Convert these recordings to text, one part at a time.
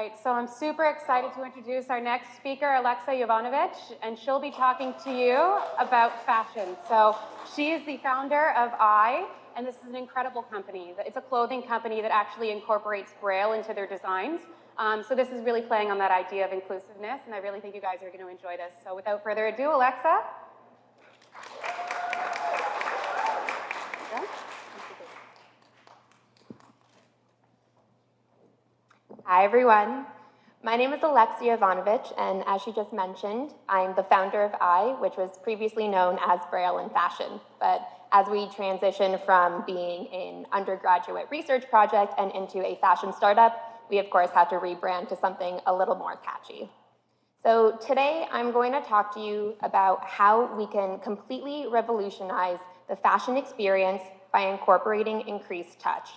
right, so I'm super excited to introduce our next speaker, Alexa Jovanovic, and she'll be talking to you about fashion. So she is the founder of I, and this is an incredible company. It's a clothing company that actually incorporates Braille into their designs. So this is really playing on that idea of inclusiveness, and I really think you guys are going to enjoy this. So without further ado, Alexa. Hi, everyone. My name is Alexa Jovanovic, and as she just mentioned, I'm the founder of I, which was previously known as Braille in Fashion. But as we transition from being an undergraduate research project and into a fashion startup, we of course had to rebrand to something a little more catchy. So today I'm going to talk to you about how we can completely revolutionize the fashion experience by incorporating increased touch.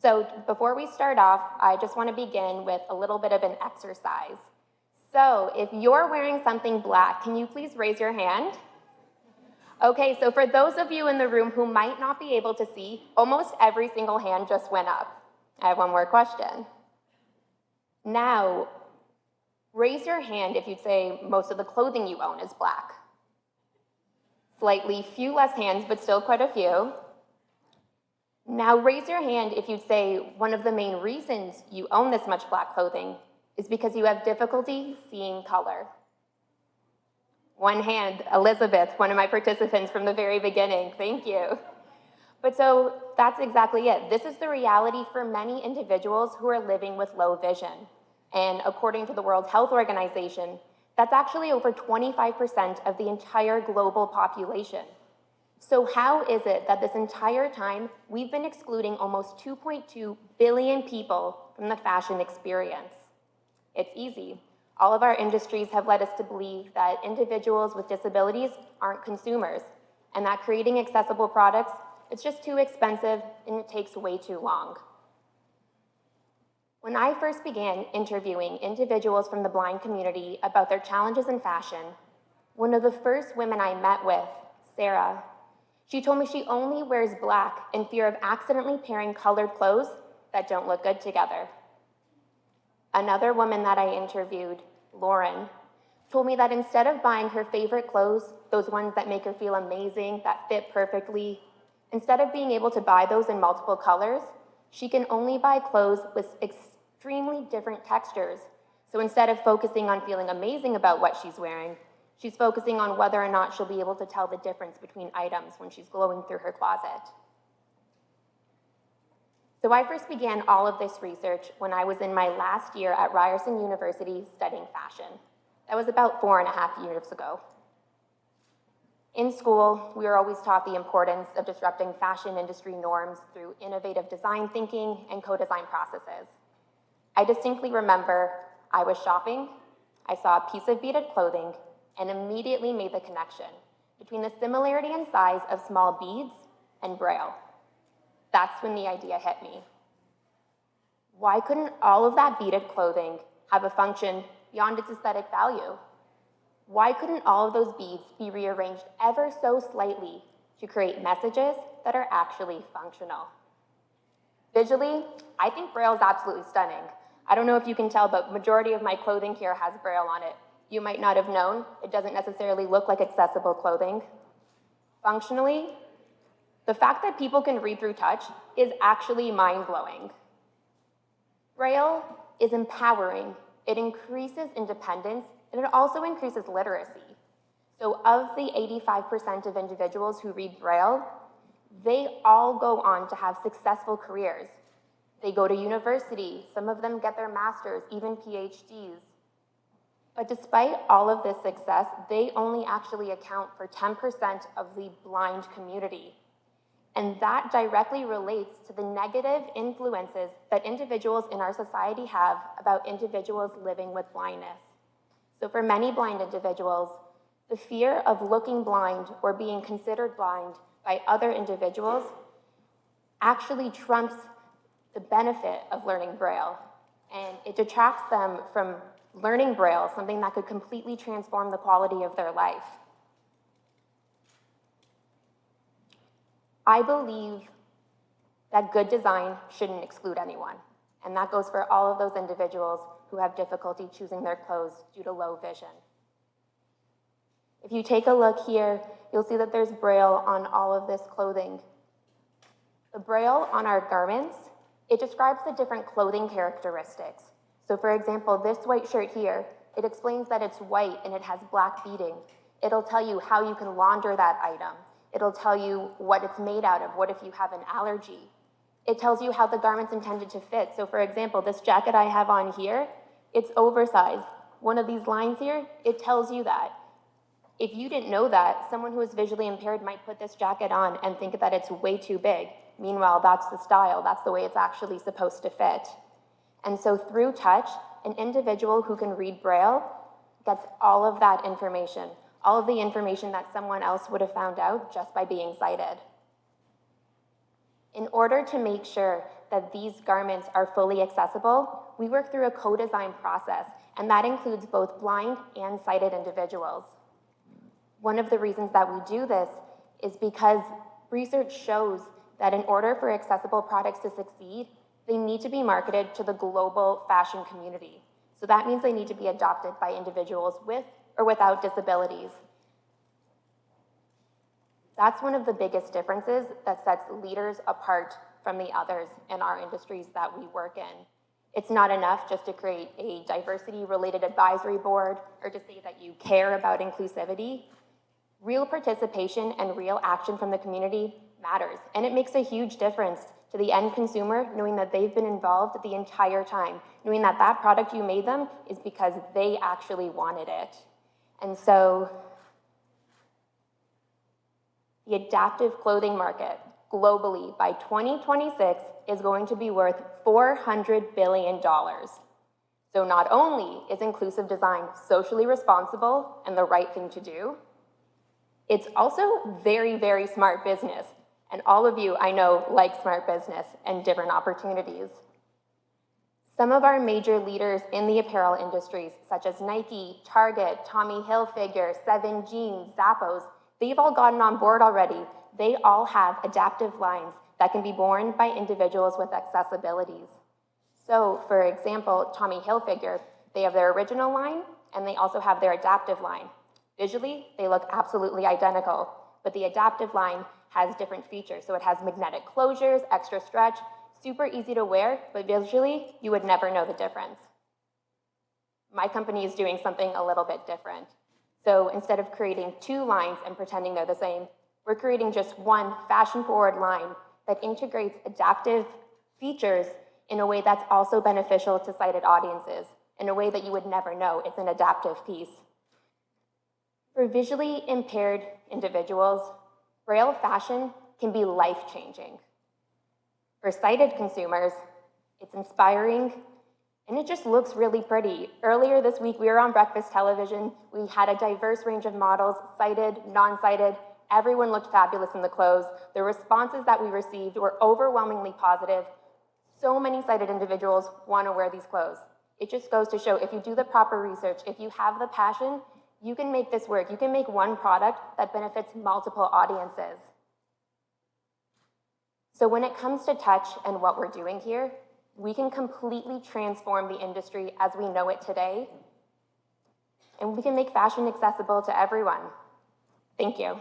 So before we start off, I just want to begin with a little bit of an exercise. So if you're wearing something black, can you please raise your hand? Okay, so for those of you in the room who might not be able to see, almost every single hand just went up. I have one more question. Now, raise your hand if you'd say most of the clothing you own is black. Slightly few less hands, but still quite a few. Now raise your hand if you'd say one of the main reasons you own this much black clothing is because you have difficulty seeing color. One hand, Elizabeth, one of my participants from the very beginning, thank you. But so that's exactly it. This is the reality for many individuals who are living with low vision. And according to the World Health Organization, that's actually over 25% of the entire global population. So how is it that this entire time we've been excluding almost 2.2 billion people from the fashion experience? It's easy. All of our industries have led us to believe that individuals with disabilities aren't consumers, and that creating accessible products, it's just too expensive and it takes way too long. When I first began interviewing individuals from the blind community about their challenges in fashion, one of the first women I met with, Sarah, she told me she only wears black in fear of accidentally pairing colored clothes that don't look good together. Another woman that I interviewed, Lauren, told me that instead of buying her favorite clothes, those ones that make her feel amazing, that fit perfectly, instead of being able to buy those in multiple colors, she can only buy clothes with extremely different textures. So instead of focusing on feeling amazing about what she's wearing, she's focusing on whether or not she'll be able to tell the difference between items when she's going through her closet. So I first began all of this research when I was in my last year at Ryerson University studying fashion. That was about 4.5 years ago. In school, we were always taught the importance of disrupting fashion industry norms through innovative design thinking and co-design processes. I distinctly remember I was shopping, I saw a piece of beaded clothing, and immediately made the connection between the similarity in size of small beads and Braille. That's when the idea hit me. Why couldn't all of that beaded clothing have a function beyond its aesthetic value? Why couldn't all of those beads be rearranged ever so slightly to create messages that are actually functional? Visually, I think Braille is absolutely stunning. I don't know if you can tell, but majority of my clothing here has Braille on it. You might not have known, it doesn't necessarily look like accessible clothing. Functionally, the fact that people can read through touch is actually mind-blowing. Braille is empowering, it increases independence, and it also increases literacy. So of the 85% of individuals who read Braille, they all go on to have successful careers. They go to university, some of them get their masters, even PhDs. But despite all of this success, they only actually account for 10% of the blind community. And that directly relates to the negative influences that individuals in our society have about individuals living with blindness. So for many blind individuals, the fear of looking blind or being considered blind by other individuals actually trumps the benefit of learning Braille. And it detracts them from learning Braille, something that could completely transform the quality of their life. I believe that good design shouldn't exclude anyone. And that goes for all of those individuals who have difficulty choosing their clothes due to low vision. If you take a look here, you'll see that there's Braille on all of this clothing. The Braille on our garments, it describes the different clothing characteristics. So for example, this white shirt here, it explains that it's white and it has black beading. It'll tell you how you can launder that item. It'll tell you what it's made out of, what if you have an allergy. It tells you how the garment's intended to fit. So for example, this jacket I have on here, it's oversized. One of these lines here, it tells you that. If you didn't know that, someone who is visually impaired might put this jacket on and think that it's way too big. Meanwhile, that's the style, that's the way it's actually supposed to fit. And so through touch, an individual who can read Braille gets all of that information, all of the information that someone else would have found out just by being sighted. In order to make sure that these garments are fully accessible, we work through a co-design process, and that includes both blind and sighted individuals. One of the reasons that we do this is because research shows that in order for accessible products to succeed, they need to be marketed to the global fashion community. So that means they need to be adopted by individuals with or without disabilities. That's one of the biggest differences that sets leaders apart from the others in our industries that we work in. It's not enough just to create a diversity-related advisory board or to say that you care about inclusivity. Real participation and real action from the community matters, and it makes a huge difference to the end consumer knowing that they've been involved the entire time, knowing that that product you made them is because they actually wanted it. And so the adaptive clothing market globally by 2026 is going to be worth $400 billion. So not only is inclusive design socially responsible and the right thing to do, it's also very, very smart business. And all of you, I know, like smart business and different opportunities. Some of our major leaders in the apparel industries, such as Nike, Target, Tommy Hilfiger, 7 Jeans, Zappos, they've all gotten on board already. They all have adaptive lines that can be worn by individuals with accessibilities. So, for example, Tommy Hilfiger, they have their original line, and they also have their adaptive line. Visually, they look absolutely identical, but the adaptive line has different features. So it has magnetic closures, extra stretch, super easy to wear, but visually, you would never know the difference. My company is doing something a little bit different. So instead of creating 2 lines and pretending they're the same, we're creating just one fashion-forward line that integrates adaptive features in a way that's also beneficial to sighted audiences, in a way that you would never know it's an adaptive piece. For visually impaired individuals, Braille fashion can be life-changing. For sighted consumers, it's inspiring, and it just looks really pretty. Earlier this week, we were on breakfast television. We had a diverse range of models, sighted, non-sighted. Everyone looked fabulous in the clothes. The responses that we received were overwhelmingly positive. So many sighted individuals want to wear these clothes. It just goes to show if you do the proper research, if you have the passion, you can make this work. You can make one product that benefits multiple audiences. So when it comes to touch and what we're doing here, we can completely transform the industry as we know it today, and we can make fashion accessible to everyone. Thank you.